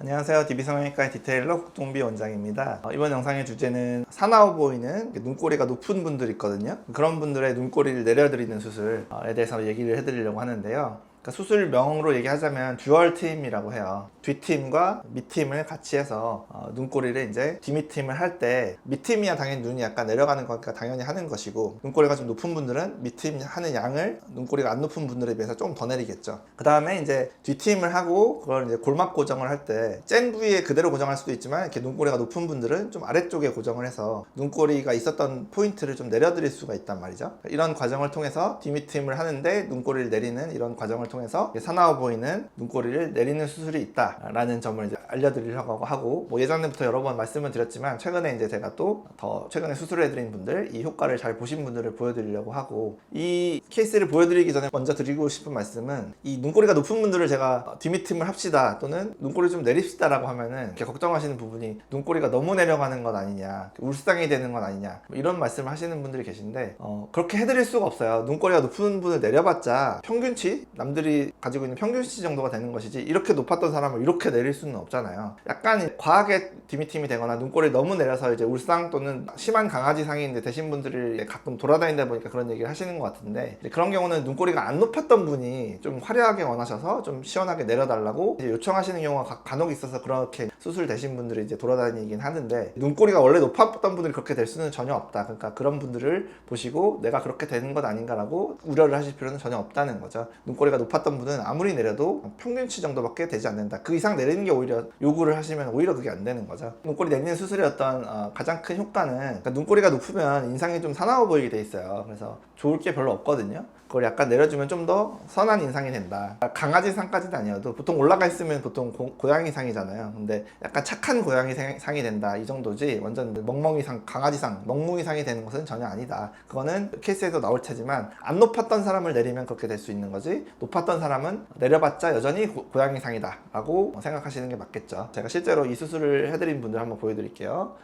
안녕하세요. DB성형외과의 디테일러 국동비 원장입니다. 이번 영상의 주제는 사나워 보이는 눈꼬리가 높은 분들 있거든요. 그런 분들의 눈꼬리를 내려드리는 수술에 대해서 얘기를 해드리려고 하는데요. 수술명으로 얘기하자면 듀얼 트임이라고 해요. 뒷팀과 밑팀을 같이 해서 눈꼬리를 이제 뒷밑팀을 할 때 밑팀이야 당연히 눈이 약간 내려가는 거니까 당연히 하는 것이고, 눈꼬리가 좀 높은 분들은 밑팀 하는 양을 눈꼬리가 안 높은 분들에 비해서 조금 더 내리겠죠. 그 다음에 이제 뒷팀을 하고 그걸 이제 골막 고정을 할 때 짠 부위에 그대로 고정할 수도 있지만, 이렇게 눈꼬리가 높은 분들은 좀 아래쪽에 고정을 해서 눈꼬리가 있었던 포인트를 좀 내려드릴 수가 있단 말이죠. 이런 과정을 통해서 뒷밑팀을 하는데 눈꼬리를 내리는 이런 과정을 통해서 사나워 보이는 눈꼬리를 내리는 수술이 있다라는 점을 이제 알려드리려고 하고, 예전부터 여러 번 말씀을 드렸지만 최근에 이제 제가 또 더 최근에 수술을 해드린 분들, 이 효과를 잘 보신 분들을 보여드리려고 하고, 이 케이스를 보여드리기 전에 먼저 드리고 싶은 말씀은, 이 눈꼬리가 높은 분들을 제가 뒷밑팀을 합시다 또는 눈꼬리 좀 내립시다 라고 하면은 이렇게 걱정하시는 부분이, 눈꼬리가 너무 내려가는 건 아니냐, 울상이 되는 건 아니냐, 이런 말씀을 하시는 분들이 계신데, 그렇게 해드릴 수가 없어요. 눈꼬리가 높은 분을 내려봤자 평균치, 남들이 가지고 있는 평균치 정도가 되는 것이지, 이렇게 높았던 사람을 이렇게 내릴 수는 없잖아요. 약간 과하게 뒷밑팀이 되거나 눈꼬리 너무 내려서 이제 울상 또는 심한 강아지 상인데 되신 분들이 가끔 돌아다니다 보니까 그런 얘기를 하시는 것 같은데, 그런 경우는 눈꼬리가 안 높았던 분이 좀 화려하게 원하셔서 좀 시원하게 내려달라고 이제 요청하시는 경우가 간혹 있어서 그렇게 수술 되신 분들이 이제 돌아다니긴 하는데, 눈꼬리가 원래 높았던 분들이 그렇게 될 수는 전혀 없다. 그러니까 그런 분들을 보시고 내가 그렇게 되는 것 아닌가라고 우려를 하실 필요는 전혀 없다는 거죠. 눈꼬리가 높았던 분은 아무리 내려도 평균치 정도밖에 되지 않는다. 그 이상 내리는 게 오히려 요구를 하시면 오히려 그게 안 되는 거죠. 눈꼬리 내리는 수술의 어떤 가장 큰 효과는, 그러니까 눈꼬리가 높으면 인상이 좀 사나워 보이게 돼 있어요. 그래서 좋을 게 별로 없거든요. 그걸 약간 내려주면 좀 더 선한 인상이 된다. 강아지 상까지는 아니어도, 보통 올라가 있으면 보통 고양이 상이잖아요. 근데 약간 착한 고양이 상이 된다, 이 정도지 완전 멍멍이 상, 강아지 상, 멍뭉이 상이 되는 것은 전혀 아니다. 그거는 케이스에도 나올 테지만, 안 높았던 사람을 내리면 그렇게 될 수 있는 거지, 높았던 사람은 내려봤자 여전히 고양이 상이다 라고 생각하시는 게 맞겠죠. 제가 실제로 이 수술을 해드린 분들 한번 보여드릴게요.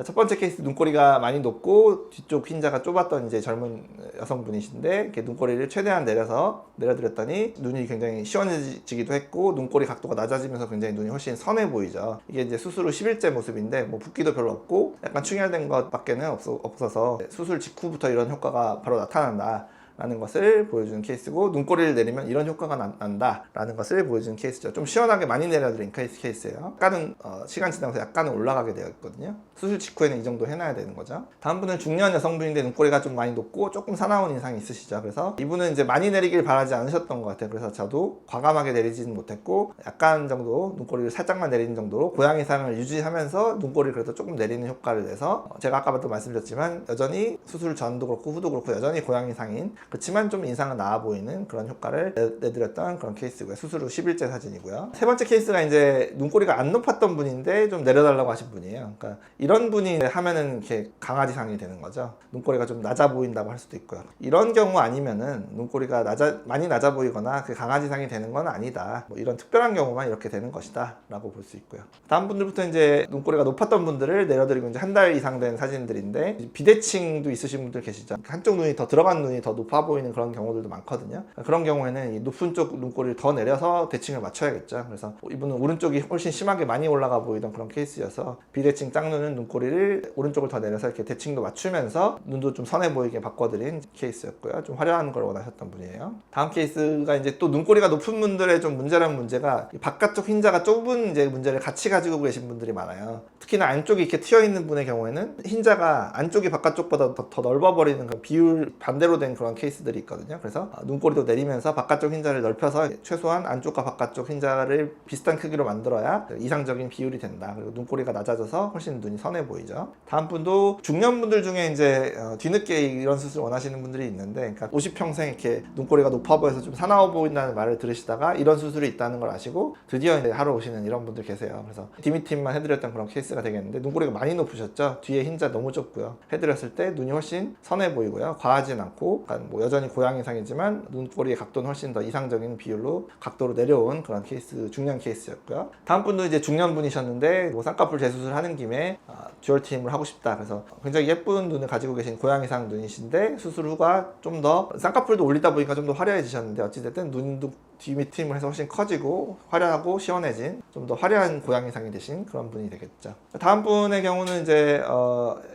첫 번째 케이스, 눈꼬리가 많이 높고 뒤쪽 흰자가 좁았던 이제 젊은 여성분이신데, 이렇게 눈꼬리를 최대한 내려드렸더니 눈이 굉장히 시원해지기도 했고, 눈꼬리 각도가 낮아지면서 굉장히 눈이 훨씬 선해 보이죠. 이게 이제 수술 후 10일째 모습인데, 붓기도 별로 없고 약간 충혈된 것밖에는 없어서 수술 직후부터 이런 효과가 바로 나타난다 라는 것을 보여주는 케이스고, 눈꼬리를 내리면 이런 효과가 난다 라는 것을 보여주는 케이스죠. 좀 시원하게 많이 내려드린 케이스예요. 약간은 시간 지나면서 약간은 올라가게 되어 있거든요. 수술 직후에는 이 정도 해놔야 되는 거죠. 다음 분은 중년 여성분인데 눈꼬리가 좀 많이 높고 조금 사나운 인상이 있으시죠. 그래서 이분은 이제 많이 내리길 바라지 않으셨던 것 같아요. 그래서 저도 과감하게 내리지는 못했고, 약간 정도 눈꼬리를 살짝만 내리는 정도로 고양이상을 유지하면서 눈꼬리를 그래도 조금 내리는 효과를 내서, 제가 아까도 말씀드렸지만 여전히 수술 전도 그렇고 후도 그렇고 여전히 고양이상인, 그렇지만 좀 인상은 나아 보이는 그런 효과를 내드렸던 그런 케이스고요. 수술 후 10일째 사진이고요. 세 번째 케이스가 이제 눈꼬리가 안 높았던 분인데 좀 내려달라고 하신 분이에요. 그러니까 이런 분이 하면은 이렇게 강아지상이 되는 거죠. 눈꼬리가 좀 낮아 보인다고 할 수도 있고요. 이런 경우 아니면은 눈꼬리가 많이 낮아 보이거나 그 강아지상이 되는 건 아니다, 이런 특별한 경우만 이렇게 되는 것이다 라고 볼 수 있고요. 다음 분들부터 이제 눈꼬리가 높았던 분들을 내려드리고 이제 한 달 이상 된 사진들인데, 비대칭도 있으신 분들 계시죠. 한쪽 눈이 더 들어간 눈이 더 높아 보이는 그런 경우들도 많거든요. 그런 경우에는 이 높은 쪽 눈꼬리를 더 내려서 대칭을 맞춰야겠죠. 그래서 이분은 오른쪽이 훨씬 심하게 많이 올라가 보이던 그런 케이스여서, 비대칭 짝눈은 눈꼬리를 오른쪽을 더 내려서 이렇게 대칭도 맞추면서 눈도 좀 선해 보이게 바꿔드린 케이스였고요. 좀 화려한 걸 원하셨던 분이에요. 다음 케이스가 이제 또 눈꼬리가 높은 분들의 좀 문제라는 문제가, 바깥쪽 흰자가 좁은 이제 문제를 같이 가지고 계신 분들이 많아요. 특히나 안쪽이 이렇게 튀어 있는 분의 경우에는 흰자가 안쪽이 바깥쪽보다 더 넓어버리는 그런 비율 반대로 된 그런 케이스들이 있거든요. 그래서 눈꼬리도 내리면서 바깥쪽 흰자를 넓혀서 최소한 안쪽과 바깥쪽 흰자를 비슷한 크기로 만들어야 이상적인 비율이 된다. 그리고 눈꼬리가 낮아져서 훨씬 눈이 선해 보이죠. 다음 분도 중년분들 중에 이제 뒤늦게 이런 수술 원하시는 분들이 있는데, 그러니까 50평생 이렇게 눈꼬리가 높아 보여서 좀 사나워 보인다는 말을 들으시다가 이런 수술이 있다는 걸 아시고 드디어 이제 하러 오시는 이런 분들 계세요. 그래서 뒷밑팀만 해드렸던 그런 케이스가 되겠는데, 눈꼬리가 많이 높으셨죠. 뒤에 흰자 너무 좁고요. 해드렸을 때 눈이 훨씬 선해 보이고요. 과하진 않고, 약간 뭐 여전히 고양이상이지만 눈꼬리의 각도는 훨씬 더 이상적인 비율로 각도로 내려온 그런 케이스, 중년 케이스였고요. 다음 분도 이제 중년 분이셨는데 뭐 쌍꺼풀 재수술 하는 김에 듀얼 트림을 하고 싶다. 그래서 굉장히 예쁜 눈을 가지고 계신 고양이상 눈이신데 수술 후가 좀 더 쌍꺼풀도 올리다 보니까 좀 더 화려해지셨는데 어찌됐든 눈도 뒤밑 트림을 해서 훨씬 커지고 화려하고 시원해진 좀 더 화려한 고양이상이 되신 그런 분이 되겠죠. 다음 분의 경우는 이제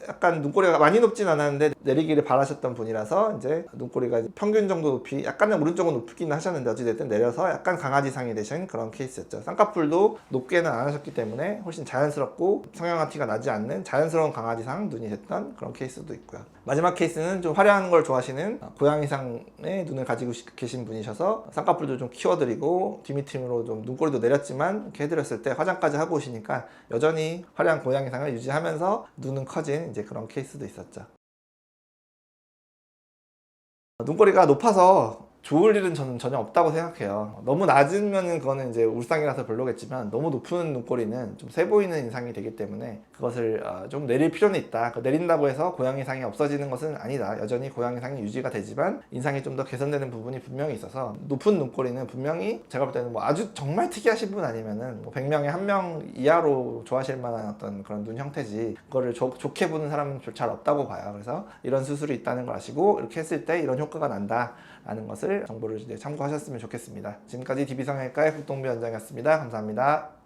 약간 눈꼬리가 많이 높진 않았는데 내리기를 바라셨던 분이라서 이제 눈꼬리가 평균 정도 높이 약간은 오른쪽은 높긴 하셨는데 어찌됐든 내려서 약간 강아지상이 되신 그런 케이스였죠. 쌍꺼풀도 높게는 안 하셨기 때문에 훨씬 자연스럽고 성형한 티가 나지 않는 자연스러운 강아지상 눈이 됐던 그런 케이스도 있고요. 마지막 케이스는 좀 화려한 걸 좋아하시는 고양이상의 눈을 가지고 계신 분이셔서 쌍꺼풀도 좀 키워드리고 뒤밑트림으로 좀 눈꼬리도 내렸지만 이렇게 해드렸을 때 화장까지 하고 오시니까 여전히 화려한 고양이상을 유지하면서 눈은 커진 이제 그런 케이스도 있었죠. 눈꼬리가 높아서 좋을 일은 저는 전혀 없다고 생각해요. 너무 낮으면 그거는 이제 울상이라서 별로겠지만 너무 높은 눈꼬리는 좀 세 보이는 인상이 되기 때문에 그것을 좀 내릴 필요는 있다. 내린다고 해서 고양이상이 없어지는 것은 아니다. 여전히 고양이상이 유지가 되지만 인상이 좀 더 개선되는 부분이 분명히 있어서 높은 눈꼬리는 분명히 제가 볼 때는 뭐 아주 정말 특이하신 분 아니면은 뭐 100명에 1명 이하로 좋아하실 만한 어떤 그런 눈 형태지 그거를 좋게 보는 사람은 잘 없다고 봐요. 그래서 이런 수술이 있다는 걸 아시고 이렇게 했을 때 이런 효과가 난다 라는 것을 정보를 이제 참고하셨으면 좋겠습니다. 지금까지 DB성형외과의 국동비 원장이었습니다. 감사합니다.